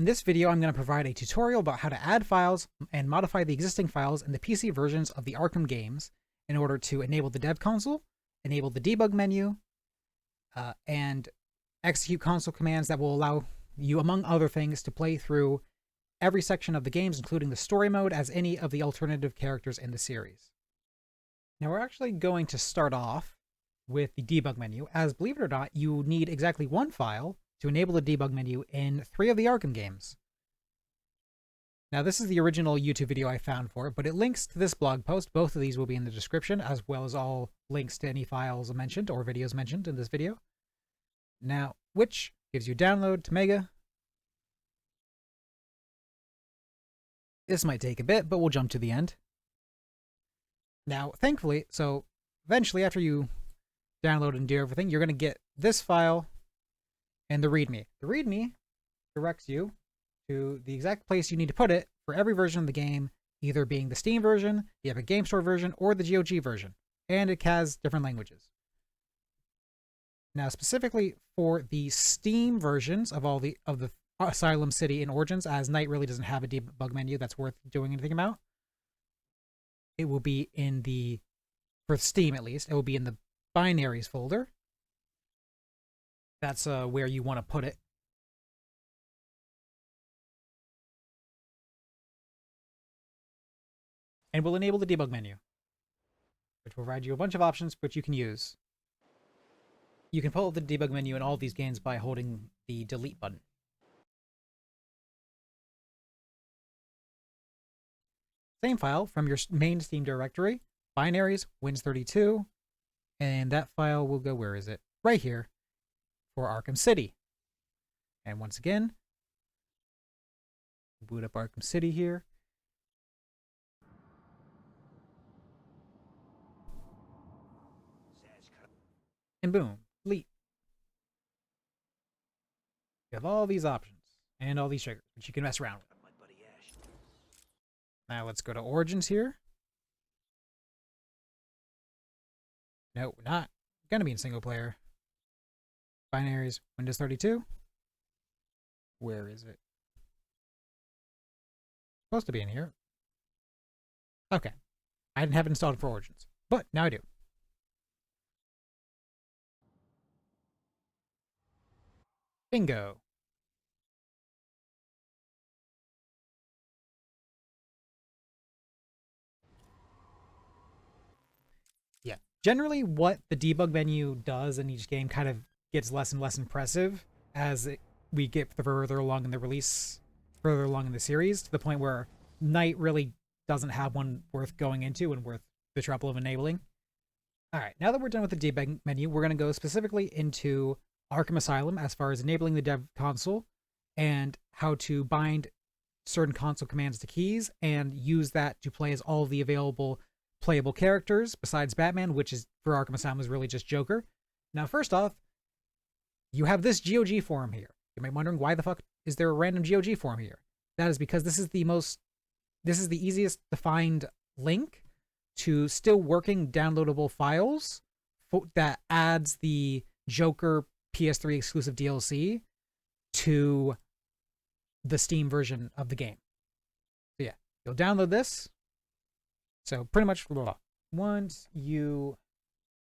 In this video, I'm going to provide a tutorial about how to add files and modify the existing files in the PC versions of the Arkham games in order to enable the dev console, enable the debug menu, and execute console commands that will allow you, among other things, to play through every section of the games, including the story mode, as any of the alternative characters in the series. Now, we're actually going to start off with the debug menu, as believe it or not, you need exactly one file to enable the debug menu in 3 of the Arkham games. Now, this is the original YouTube video I found for it, but it links to this blog post. Both of these will be in the description, as well as all links to any files mentioned or videos mentioned in this video. Now, which gives you download to Mega. This might take a bit, but we'll jump to the end. Now, thankfully, so eventually after you download and do everything, you're going to get this file and the README. The README directs you to the exact place you need to put it for every version of the game, either being the Steam version, the Epic Game Store version, or the GOG version. And it has different languages. Now, specifically for the Steam versions of the Asylum, City, and Origins, as Night really doesn't have a debug menu that's worth doing anything about, it will be in the, for Steam at least, it will be in the binaries folder. That's where you want to put it. And we'll enable the debug menu, which will provide you a bunch of options which you can use. You can pull up the debug menu in all of these games by holding the delete button. Same file from your main Steam directory, binaries, Wins32, and that file will go, where is it? Right here, for Arkham City. And once again, boot up Arkham City here. And boom, delete. You have all these options and all these triggers, which you can mess around with. Now let's go to Origins here. No, not gonna be in single player. Binaries, Windows 32. Where is it? Supposed to be in here. Okay. I didn't have it installed for Origins, but now I do. Bingo. Yeah. Generally, what the debug menu does in each game kind of gets less and less impressive as we get further along in the release, further along in the series, to the point where Night really doesn't have one worth going into and worth the trouble of enabling. All right, now that we're done with the debug menu, we're going to go specifically into Arkham Asylum as far as enabling the dev console and how to bind certain console commands to keys and use that to play as all the available playable characters besides Batman, which is for Arkham Asylum is really just Joker. Now, first off, you have this GOG forum here. You might be wondering, why the fuck is there a random GOG forum here? That is because this is the easiest to find link to still working downloadable files that adds the Joker PS3 exclusive DLC to the Steam version of the game. So yeah, you'll download this. So pretty much once you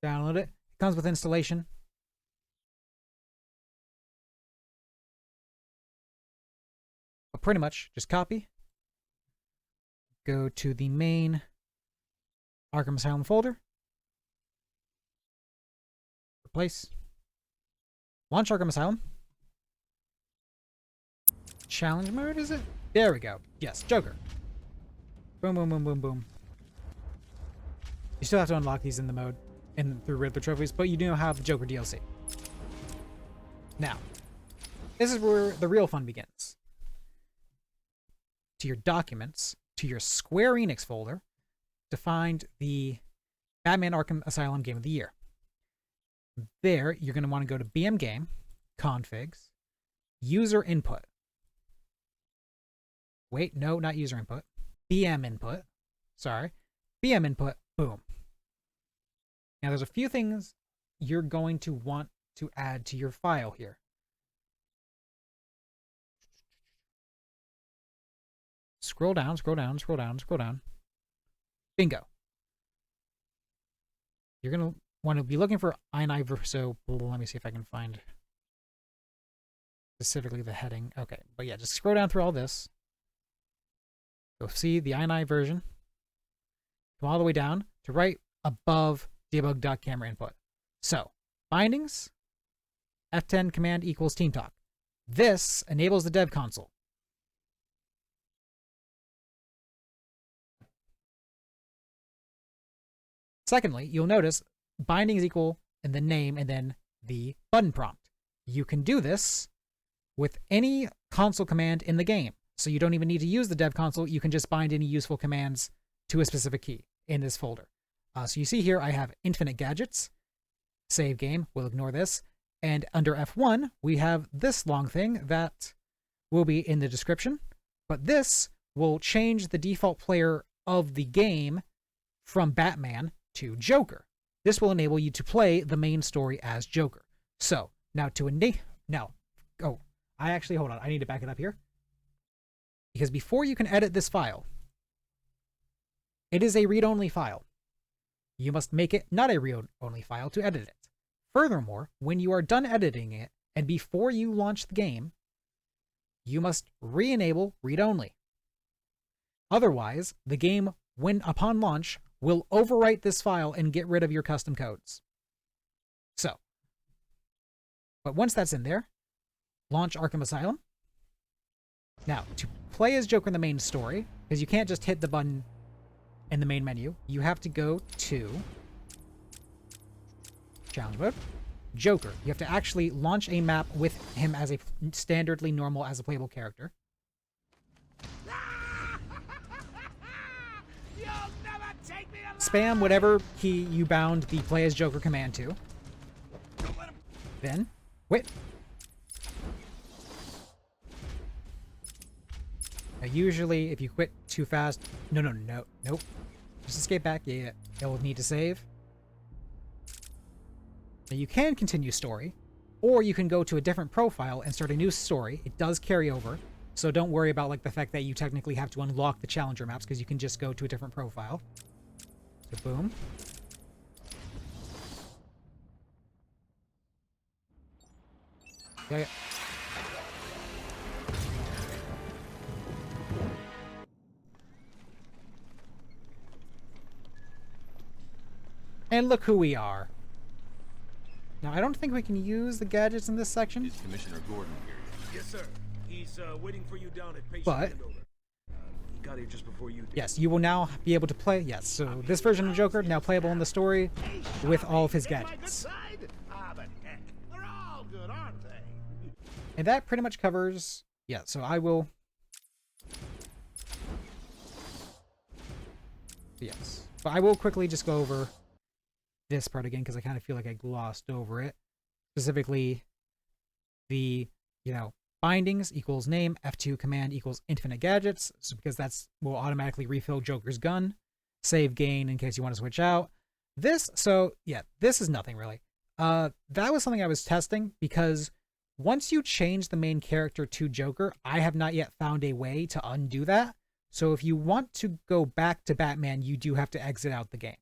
download it, it comes with installation. But pretty much just copy, go to the main Arkham Asylum folder, replace, launch Arkham Asylum. Challenge mode, is it? There we go. Yes, Joker. Boom, boom, boom, boom, boom. You still have to unlock these in the mode and through Riddler trophies, but you do have the Joker DLC. Now, this is where the real fun begins. To your documents, to your Square Enix folder, to find the Batman Arkham Asylum Game of the Year. There, you're going to want to go to bmGame, configs, user input. Wait, no, not user input. BMInput. Sorry. BMInput. Boom. Now, there's a few things you're going to want to add to your file here. scroll down, scroll down, scroll down, scroll down. Bingo. You're going to want to be looking for ini, so let me see if I can find specifically the heading. Okay, but yeah, just scroll down through all this. You'll see the ini version. Come all the way down to right above debug.cameraInput. So, bindings, F10 command equals TeamTalk. This enables the dev console. Secondly, you'll notice bindings equal in the name and then the button prompt. You can do this with any console command in the game. So you don't even need to use the dev console. You can just bind any useful commands to a specific key in this folder. So you see here I have infinitegadgets, save game, we'll ignore this. And under F1, we have this long thing that will be in the description. But this will change the default player of the game from Batman to Joker. This will enable you to play the main story as Joker. So now hold on, I need to back it up here. Because before you can edit this file, it is a read-only file. You must make it not a read-only file to edit it. Furthermore, when you are done editing it, and before you launch the game, you must re-enable read-only. Otherwise, the game, when upon launch, will overwrite this file and get rid of your custom codes. So, but once that's in there, launch Arkham Asylum. Now, to play as Joker in the main story, because you can't just hit the button in the main menu, you have to go to Challenge Mode, Joker. You have to actually launch a map with him as a standardly normal as a playable character. Spam whatever key you bound the play as Joker command to. Then, quit. Now usually, if you quit too fast, nope. Just escape back, yeah. It'll need to save. Now you can continue story, or you can go to a different profile and start a new story. It does carry over, so don't worry about like the fact that you technically have to unlock the challenger maps, because you can just go to a different profile. So boom. Yeah. And look who we are. Now, I don't think we can use the gadgets in this section. Is Commissioner Gordon here? Yes, sir. He's waiting for you down at patient But handover. He got here just before you did. Yes, you will now be able to play. Yes, so this version of Joker now playable in the story with all of his gadgets. But heck, they're all good, aren't they? And that pretty much covers. Yeah, so I will. Yes, but I will quickly just go over this part again because I kind of feel like I glossed over it. Specifically, the bindings equals name, F2 command equals infinitegadgets, so because that's will automatically refill Joker's gun. Save gain in case you want to switch out. This is nothing really. That was something I was testing because once you change the main character to Joker, I have not yet found a way to undo that. So if you want to go back to Batman, you do have to exit out the game.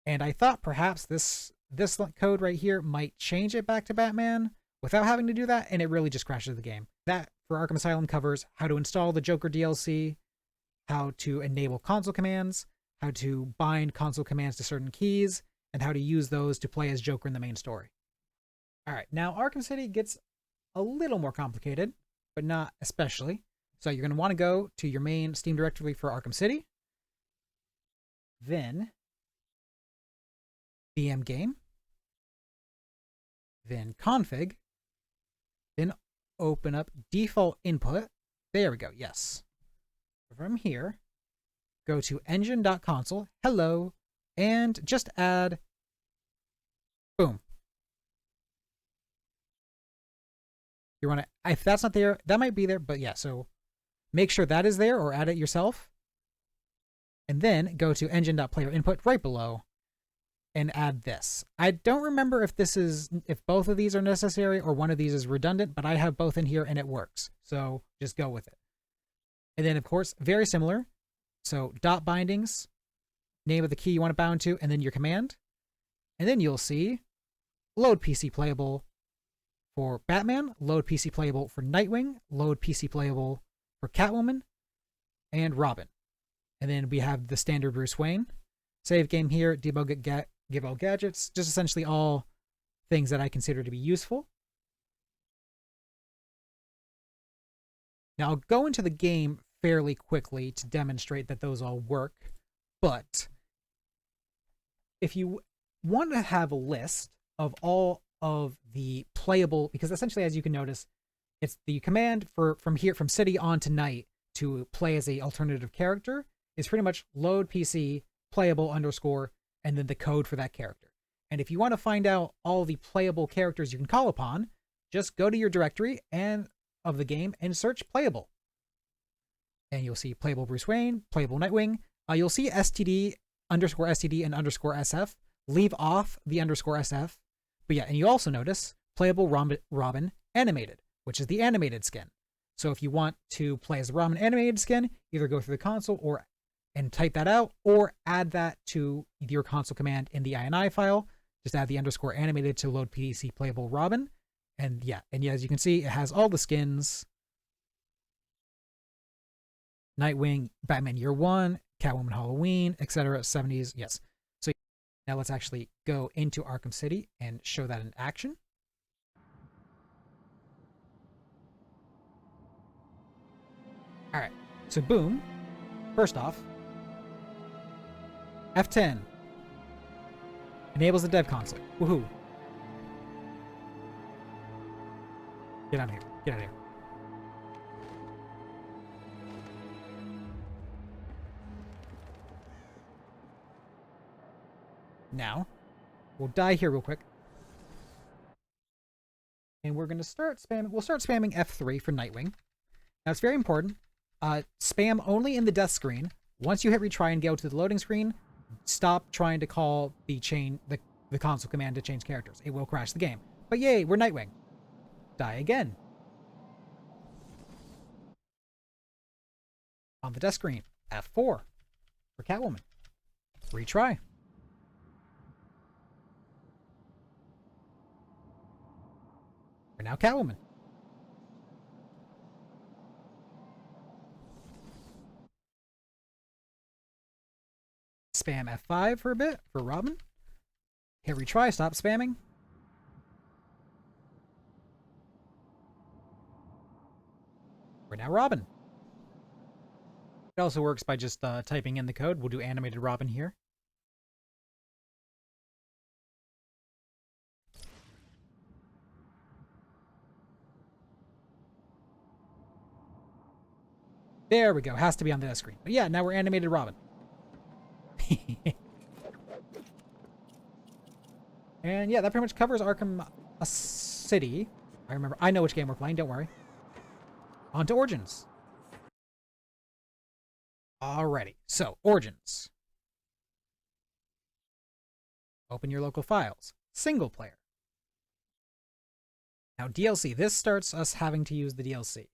And I thought perhaps this code right here might change it back to Batman without having to do that, and it really just crashes the game. That, for Arkham Asylum, covers how to install the Joker DLC, how to enable console commands, how to bind console commands to certain keys, and how to use those to play as Joker in the main story. Alright, now Arkham City gets a little more complicated, but not especially. So you're going to want to go to your main Steam directory for Arkham City, then bmGame, then config, then open up DefaultInput. There we go, yes. From here, go to Engine.Console, hello, and just add, boom. You want to, if that's not there, that might be there, but yeah, so make sure that is there or add it yourself. And then go to Engine.PlayerInput right below and add this. I don't remember if both of these are necessary or one of these is redundant, but I have both in here and it works. So just go with it. And then, of course, very similar. So dot bindings, name of the key you want to bound to, and then your command. And then you'll see load PC playable for Batman, load PC playable for Nightwing, load PC playable for Catwoman, and Robin. And then we have the standard Bruce Wayne. Save game here, DebugGiveAllGadgets, just essentially all things that I consider to be useful. Now I'll go into the game fairly quickly to demonstrate that those all work, but if you want to have a list of all of the playable, because essentially, as you can notice, it's the command from city on to night to play as a alternative character is pretty much load PC playable underscore and then the code for that character. And if you want to find out all the playable characters you can call upon, just go to your directory and of the game and search playable. And you'll see playable Bruce Wayne, playable Nightwing. You'll see STD, underscore STD, and underscore SF. Leave off the underscore SF. But yeah, and you also notice playable Robin animated, which is the animated skin. So if you want to play as the Robin animated skin, either go through the console and type that out, or add that to your console command in the INI file. Just add the underscore animated to load PC playable Robin. And yeah, as you can see, it has all the skins. Nightwing, Batman Year One, Catwoman Halloween, etc. 70s. Yes. So now let's actually go into Arkham City and show that in action. All right. So boom. First off, F10 enables the dev console. Woohoo. Get out of here. Get out of here. Now, we'll die here real quick. And we're going to start spamming. We'll start spamming F3 for Nightwing. Now, it's very important. Spam only in the death screen. Once you hit retry and go to the loading screen, stop trying to call the console command to change characters. It will crash the game. But yay, we're Nightwing. Die again. On the death screen, F4 for Catwoman. Retry. We're now Catwoman. Spam F5 for a bit for Robin. Hit retry, stop spamming. We're now Robin. It also works by just typing in the code. We'll do animated Robin here. There we go. Has to be on the screen. But yeah, now we're animated Robin. And yeah, that pretty much covers Arkham City. I know which game we're playing, don't worry. On to Origins. Alrighty, so Origins. Open your local files. Single player. Now DLC, this starts us having to use the DLC.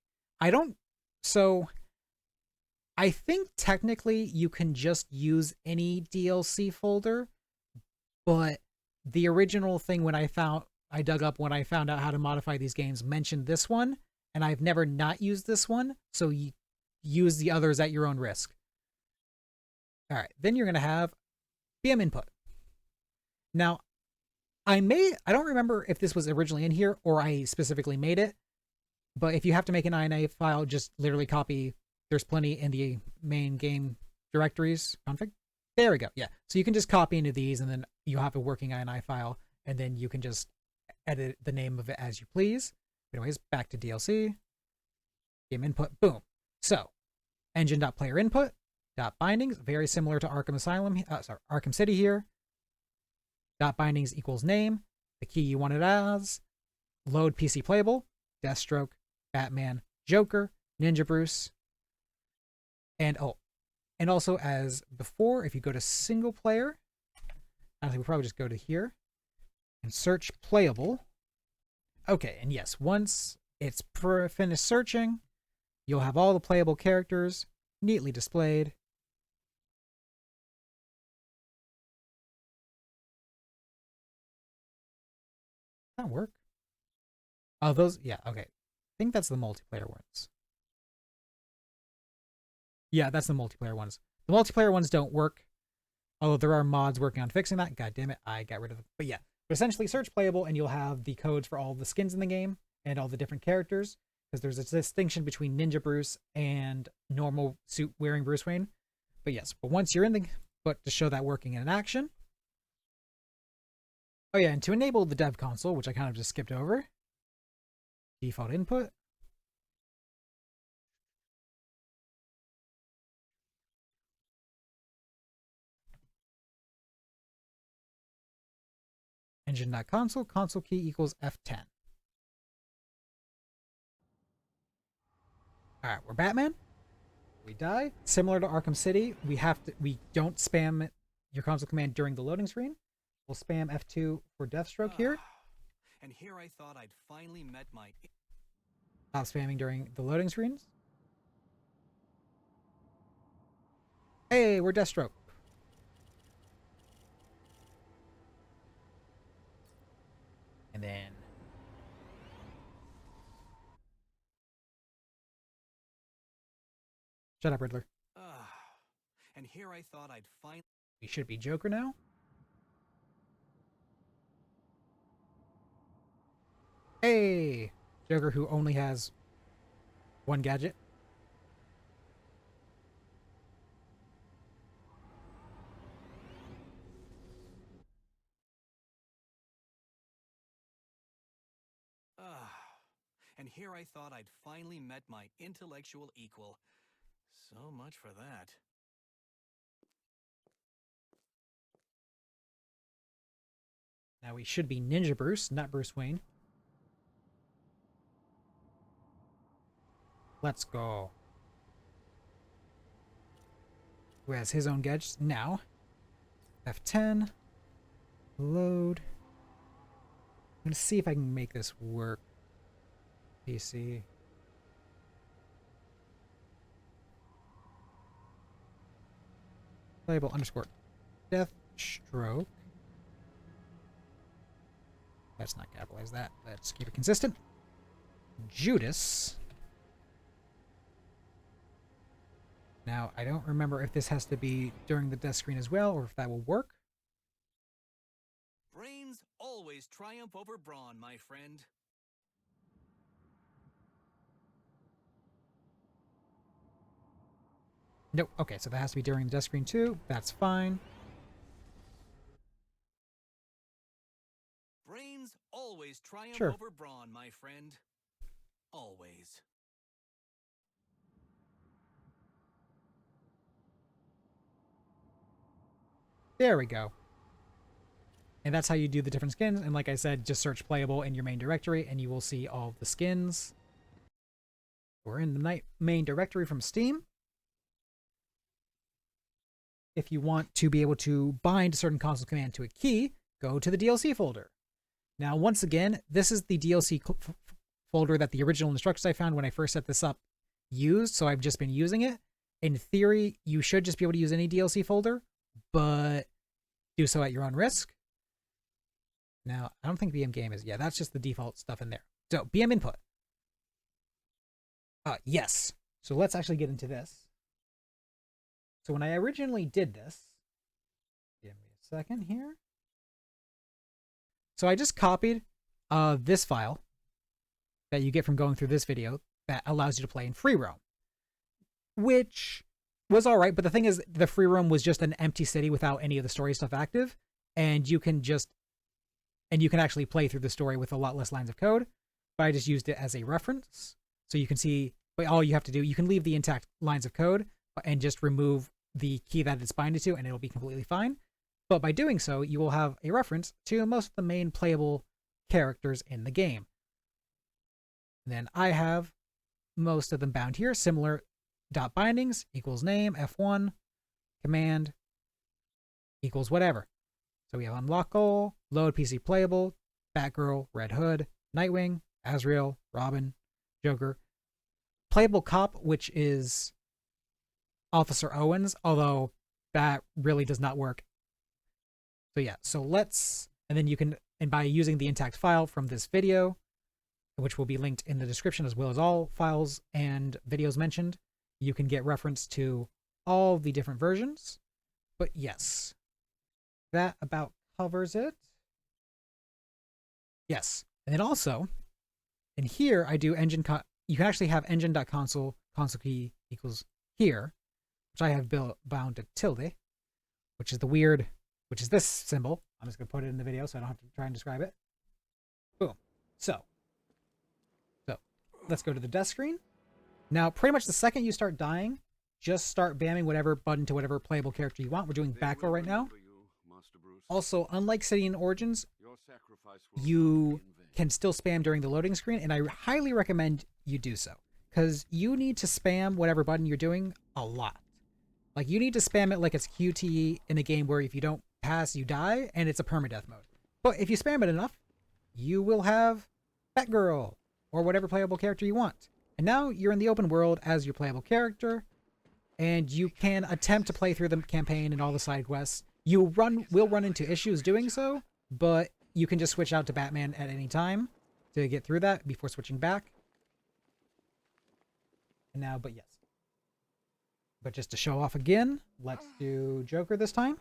I think technically you can just use any DLC folder, but the original thing when I dug up when I found out how to modify these games mentioned this one, and I've never not used this one, so you use the others at your own risk. All right, then you're going to have BMInput. Now, I don't remember if this was originally in here or I specifically made it, but if you have to make an INI file, just literally copy. There's plenty in the main game directories config. There we go. Yeah. So you can just copy into these and then you have a working INI file and then you can just edit the name of it as you please. Anyways, back to DLC. Game input. Boom. So Engine.PlayerInput. .bindings. Very similar to Arkham Arkham City here. .bindings equals name. The key you want it as. Load PC playable. Deathstroke. Batman. Joker. Ninja Bruce. And also as before, if you go to single player, I think we'll probably just go to here and search playable. Okay, and yes, once it's finished searching, You'll have all the playable characters neatly displayed. Does that work? Oh, those, yeah, okay. I think that's the multiplayer ones. Yeah, that's the multiplayer ones. The multiplayer ones don't work, although there are mods working on fixing that. God damn it, I got rid of them. But yeah, but essentially search playable and you'll have the codes for all the skins in the game and all the different characters, because there's a distinction between Ninja Bruce and normal suit wearing Bruce Wayne. But yes, but once you're in the, but to show that working in action. Oh yeah, and to enable the dev console, which I kind of just skipped over, default input. Engine.Console, console key equals F10. Alright, we're Batman. We die. Similar to Arkham City, we don't spam your console command during the loading screen. We'll spam F2 for Deathstroke here. And here I thought I'd finally met my... Stop spamming during the loading screens. Hey, we're Deathstroke. And then shut up, Riddler. And here I thought I'd finally... We should be Joker now. Hey! Joker who only has one gadget. And here I thought I'd finally met my intellectual equal. So much for that. Now we should be Ninja Bruce, not Bruce Wayne. Let's go. Who has his own gadgets now? F10. Load. I'm gonna see if I can make this work. PC. Playable underscore Deathstroke. Let's not capitalize that. Let's keep it consistent. Judas. Now, I don't remember if this has to be during the death screen as well, or if that will work. Brains always triumph over brawn, my friend. Nope. Okay, so that has to be during the death screen too. That's fine. Brains always triumph Sure. over brawn, my friend. Always. There we go. And that's how you do the different skins. And like I said, just search playable in your main directory and you will see all the skins. We're in the main directory from Steam. If you want to be able to bind a certain console command to a key, go to the DLC folder. Now, once again, this is the DLC folder that the original instructions I found when I first set this up used, so I've just been using it. In theory, you should just be able to use any DLC folder, but do so at your own risk. Now, I don't think bmGame is, yeah, that's just the default stuff in there. So, BMInput. Yes. So let's actually get into this. So when I originally did this, give me a second here. So I just copied this file that you get from going through this video that allows you to play in free roam, which was all right. But the thing is, the free roam was just an empty city without any of the story stuff active, and you can actually play through the story with a lot less lines of code. But I just used it as a reference, so you can see. But all you have to do, you can leave the intact lines of code and just remove the key that it's binded to, and it'll be completely fine. But by doing so, you will have a reference to most of the main playable characters in the game. And then I have most of them bound here. Similar dot bindings equals name, F1, command equals whatever. So we have unlock all, load PC playable, Batgirl, Red Hood, Nightwing, Azrael, Robin, Joker. playable cop, which is Officer Owens, although that really does not work. So yeah, so let's, and then you can, and by using the intact file from this video, which will be linked in the description as well as all files and videos mentioned, you can get reference to all the different versions. But yes, that about covers it. Yes, and then also, in here I do you can actually have Engine.Console, ConsoleKey equals here, which I have bound to tilde, which is the weird, which is this symbol. I'm just going to put it in the video so I don't have to try and describe it. Boom. So let's go to the desk screen. Now, pretty much the second you start dying, just start bamming whatever button to whatever playable character you want. We're doing backrow right now. Also, unlike City and Origins, you can still spam during the loading screen, and I highly recommend you do so, because you need to spam whatever button you're doing a lot. Like, you need to spam it like it's QTE in a game where if you don't pass, you die, and it's a permadeath mode. But if you spam it enough, you will have Batgirl, or whatever playable character you want. And now you're in the open world as your playable character, and you can attempt to play through the campaign and all the side quests. You will run into issues doing so, but you can just switch out to Batman at any time to get through that before switching back. And now, but yes. But just to show off again, let's do Joker this time.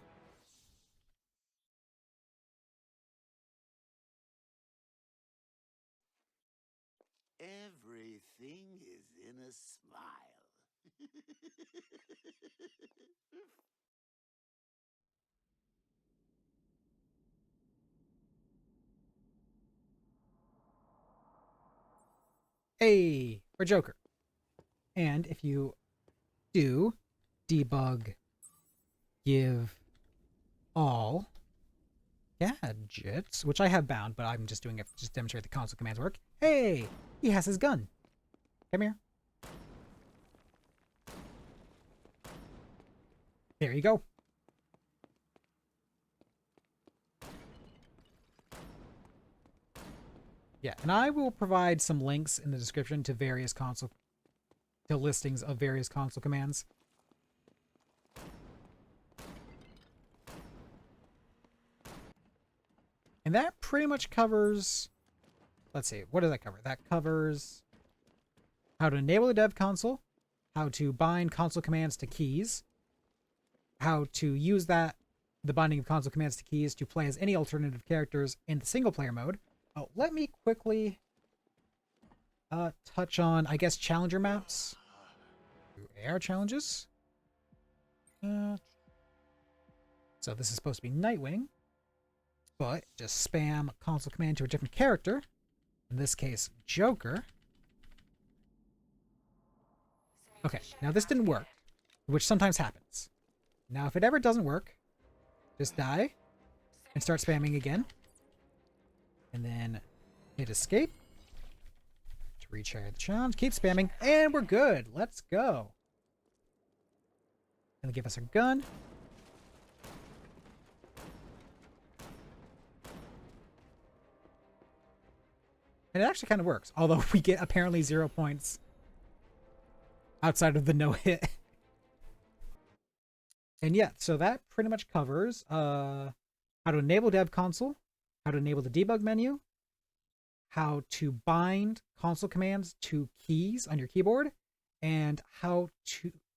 Everything is in a smile. Hey, we're Joker. And if you do debug give all gadgets, which I have bound, but I'm just doing it just to demonstrate the console commands work. Hey, he has his gun. Come here. There you go. Yeah, and I will provide some links in the description to various listings of various console commands. And that pretty much covers, let's see, what does that cover? That covers how to enable the dev console, how to bind console commands to keys, how to use the binding of console commands to keys to play as any alternative characters in the single player mode. Oh, let me quickly touch on, I guess, challenger maps. AR challenges. So this is supposed to be Nightwing, but just spam console command to a different character. In this case, Joker. Okay, now this didn't work, which sometimes happens. Now, if it ever doesn't work, just die and start spamming again. And then hit escape to retry the challenge. Keep spamming, and we're good. Let's go. Gonna give us a gun. And it actually kind of works, although we get apparently 0 points outside of the no hit. And yeah, so that pretty much covers how to enable dev console, how to enable the debug menu, how to bind console commands to keys on your keyboard, and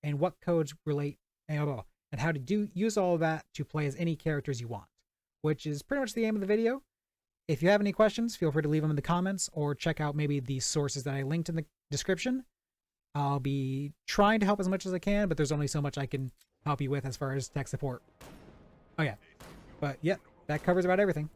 what codes relate, and how to use all of that to play as any characters you want, which is pretty much the aim of the video. If you have any questions, feel free to leave them in the comments or check out maybe the sources that I linked in the description. I'll be trying to help as much as I can, but there's only so much I can help you with as far as tech support. Oh yeah, but yeah, that covers about everything.